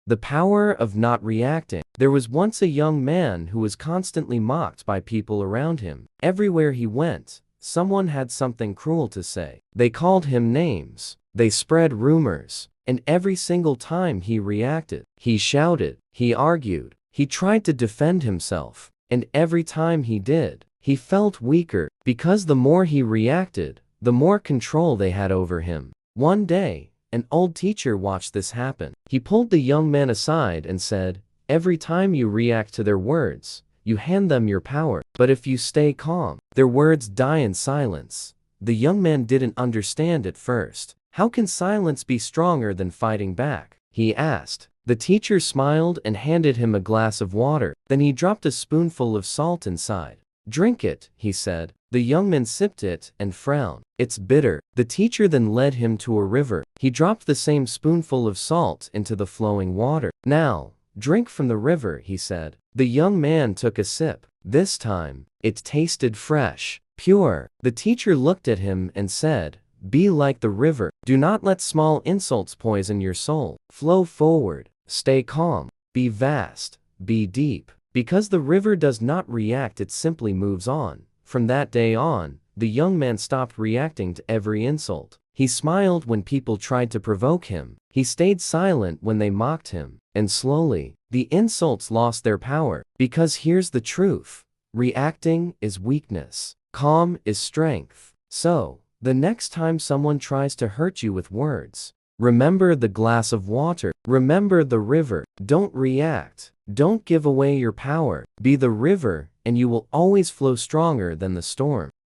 The power of not reacting. There was once a young man who was constantly mocked by people around him. Everywhere he went, someone had something cruel to say. They called him names. They spread rumors. And every single time he reacted, he shouted, he argued, he tried to defend himself. And every time he did, he felt weaker, because the more he reacted, the more control they had over him. One day, an old teacher watched this happen. He pulled the young man aside and said, "Every time you react to their words, you hand them your power. But if you stay calm, their words die in silence." The young man didn't understand at first. How can silence be stronger than fighting back? He asked. The teacher smiled and handed him a glass of water. Then he dropped a spoonful of salt inside. "Drink it," he said. The young man sipped it and frowned. "It's bitter." The teacher then led him to a river. He dropped the same spoonful of salt into the flowing water. "Now, drink from the river," he said. The young man took a sip. This time, it tasted fresh, pure. The teacher looked at him and said, "Be like the river. Do not let small insults poison your soul. Flow forward. Stay calm. Be vast. Be deep." Because the river does not react, it simply moves on. From that day on, the young man stopped reacting to every insult. He smiled when people tried to provoke him. He stayed silent when they mocked him. And slowly, the insults lost their power. Because here's the truth. Reacting is weakness. Calm is strength. So, the next time someone tries to hurt you with words, remember the glass of water. Remember the river. Don't react. Don't give away your power. Be the river, and you will always flow stronger than the storm.